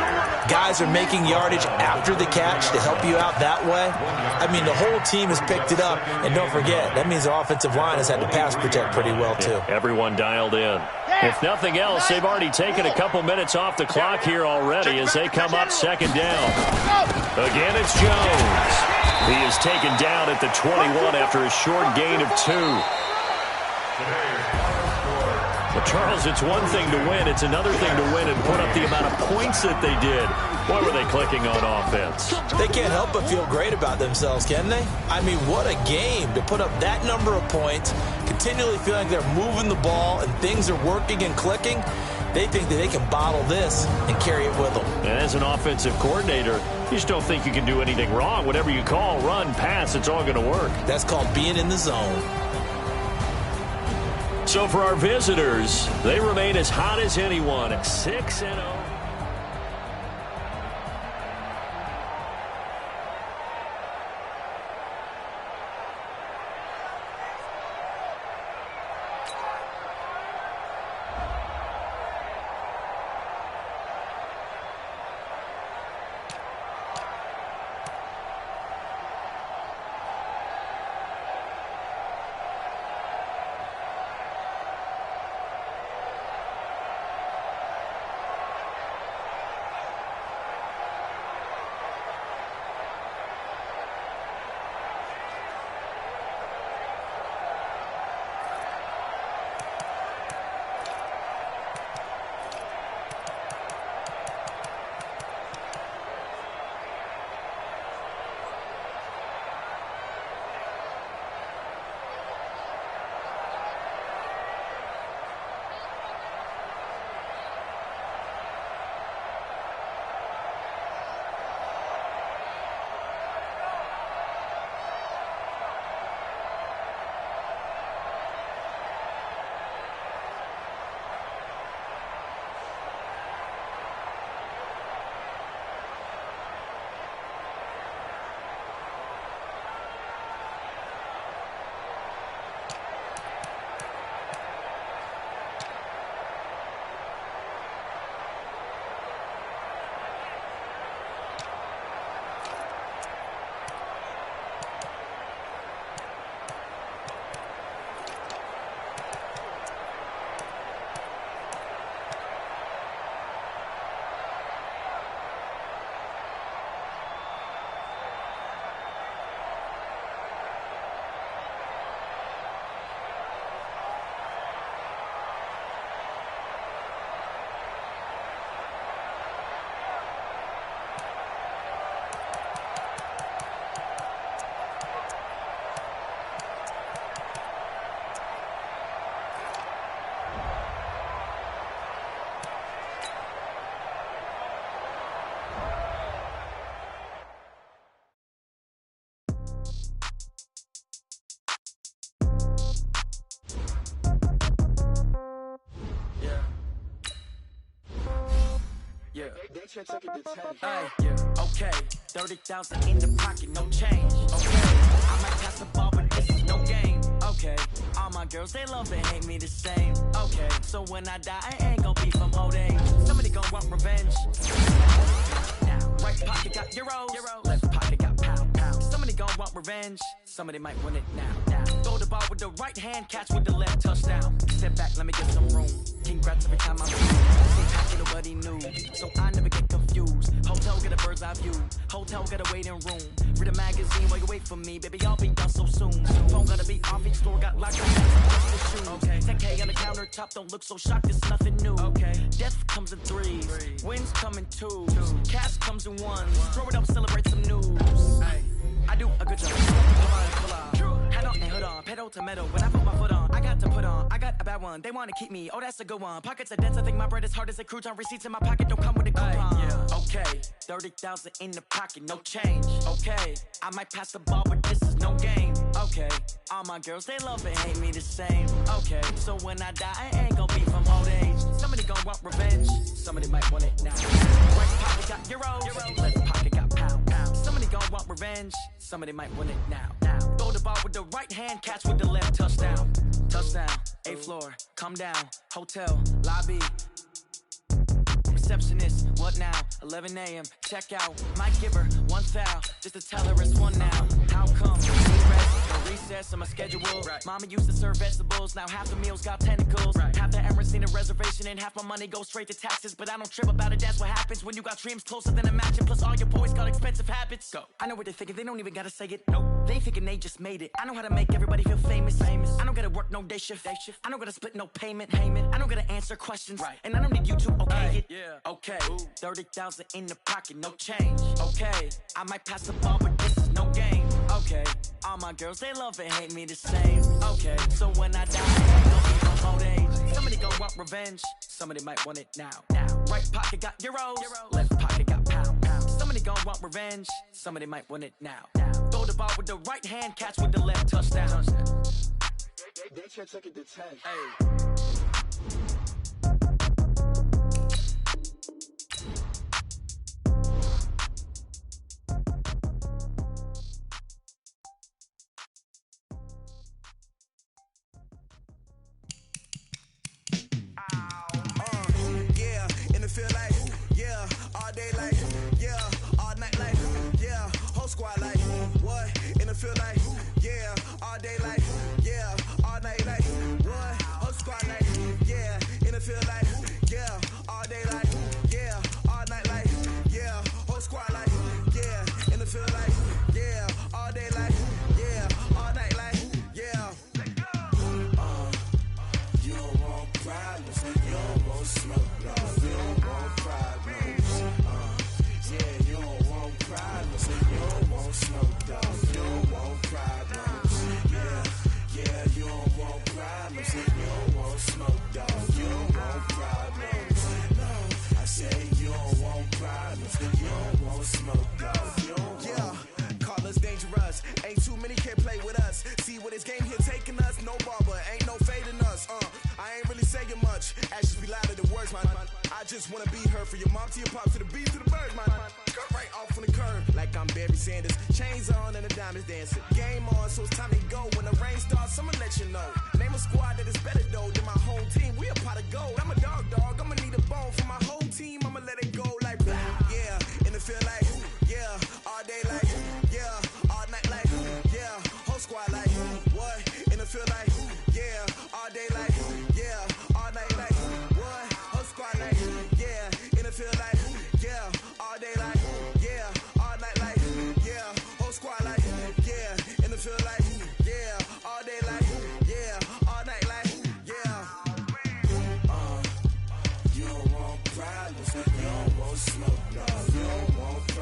Guys are making yardage after the catch to help you out that way. I mean, the whole team has picked it up. And don't forget, that means the offensive line has had to pass protect pretty well, too. Everyone dialed in. If nothing else, they've already taken a couple minutes off the clock here already as they come up 2nd down. Again, it's Jones. He is taken down at the 21 after a short gain of 2. But, Charles, it's one thing to win. It's another thing to win and put up the amount of points that they did. Boy, were they clicking on offense. They can't help but feel great about themselves, can they? I mean, what a game to put up that number of points, continually feeling like they're moving the ball and things are working and clicking. They think that they can bottle this and carry it with them. And as an offensive coordinator, you just don't think you can do anything wrong. Whatever you call, run, pass, it's all going to work. That's called being in the zone. So for our visitors, they remain as hot as anyone at 6-0. Yeah. Okay. 30,000 in the pocket, no change. Okay. I might pass the ball, but this is no game. Okay. All my girls, they love and hate me the same. Okay. So when I die, I ain't gon' be from old age. Somebody gon' want revenge. Now, right pocket got euros. Left pocket got pound. Somebody gon' want revenge. Somebody might win it now. Throw the ball with the right hand, catch with the left, touchdown. Step back, let me get some room. Congrats every time I move. Think I get nobody new, so I never get confused. Hotel get a bird's eye view. Hotel got a waiting room. Read a magazine while you wait for me, baby. I'll be done so soon. Phone gotta be off, each store got locked. Okay. 10K on the countertop, don't look so shocked. It's nothing new. Okay. Death comes in threes, wins come in twos, cash comes in ones. Throw it up, celebrate some news. I do a good job. Pull on. Head on and hood on, pedal to metal. When I put my foot on, I got to put on. I got a bad one, they wanna keep me. Oh, that's a good one. Pockets are dense, I think my bread is hard as a crouton. Receipts in my pocket don't come with a coupon. Okay, 30,000 in the pocket, no change. Okay, I might pass the ball, but this is no game. Okay, all my girls, they love and hate me the same. Okay, so when I die, I ain't gon' be from old age. Somebody gon' want revenge. Somebody might want it now. Right pocket got euros. Left pocket got pound. Somebody gon' want revenge. Somebody might want it now. Throw the ball with the right hand, catch with the left, touchdown. Touchdown, 8th floor, come down, hotel, lobby. Receptionist, what now? 11 a.m., check out. Might give her one foul, just to tell her it's one now. How come? No recess on my schedule. Mama used to serve vegetables, now half the meals got tentacles. Half the errands need a reservation and half my money goes straight to taxes. But I don't trip about it, that's what happens when you got dreams closer than a mansion. Plus all your boys got expensive habits. Go. I know what they're thinking, they don't even gotta say it. Nope. They thinking they just made it. I know how to make everybody feel famous. I don't gotta work no day shift. I don't gotta split no payment. I don't gotta answer questions. And I don't need you to okay it. Okay, 30,000 in the pocket, no change. Okay, I might pass the ball, but this is no game. Okay, all my girls, they love and hate me the same. Okay, so when I die, I ain't gon' be from old age. Somebody gon' want revenge. Somebody might want it now. Right pocket got euros. Left pocket got pound. Somebody gon' want revenge. Somebody might want it now. Throw the ball with the right hand, catch with the left, touchdown. They can't take it to 10. Feel like, yeah, all day like, yeah, all night like, yeah, whole squad like, what? In the feel like, yeah, all day like, yeah, all night like, what? Whole squad like, yeah, in the feel like, yeah, all day like, yeah, all night like, yeah, whole squad like, yeah, in the feel like, yeah, all day like, yeah, all night like, yeah. You don't want problems, you don't want smoke, no. Smoke, dog. You don't want problems. Yeah, you don't want problems. You don't want smoke, dog. You don't want problems. No, I say you don't want problems. You don't want smoke, dog. You don't want. Call us dangerous. Ain't too many can play with us. See what this game here taking us. No barber, ain't no fading us. I ain't really saying much. Actions be louder than words, man. I just wanna be heard. For your mom to your pop to the beat to the bird, man. Cut right off on the curb like I'm Barry Sanders. Chains on and the diamonds dancing. Game on, so it's time to go. When the rain starts, I'ma let you know. Name a squad that is better though than my home team. We a pot of gold. I'm a dog. I'ma need a bone for my whole team. I'ma let it go like blah. Yeah, in the feel like, yeah, all day like, yeah, all night like, yeah, whole squad like, what? In the feel like, yeah, all day like, yeah, all night like, what? Whole squad like, yeah, in the feel like, yeah, all day like, yeah, all night like, yeah, whole squad like, yeah, in the feel like, yeah, all day like, yeah, all night like, yeah. You don't want problems, you don't want smoke, no. You don't want problems.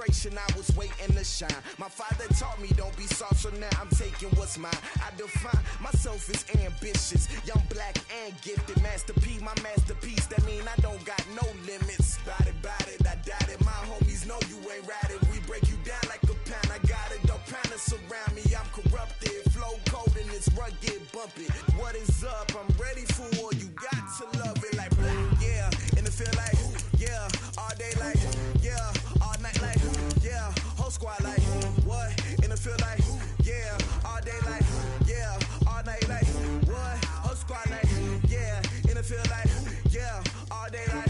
concentration, I was waiting to shine. My father taught me don't be soft, so now I'm taking what's mine. I define myself as ambitious, young, black, and gifted. Master P, my masterpiece, that mean I don't got no limits. Bout it, I doubt it. My homies know you ain't ratted. We break you down like a pound. I got it, don't pound us around me. I'm corrupted, flow cold and it's rugged, bumpy. What is up? I'm ready for war. You got to love it like black, yeah. And it feel like, yeah. All day like, yeah. All night like, yeah. Whole squad like, what? And it feel like, yeah. All day like, yeah. All night like, what? Whole squad like, yeah. And it feel like, yeah. All day like,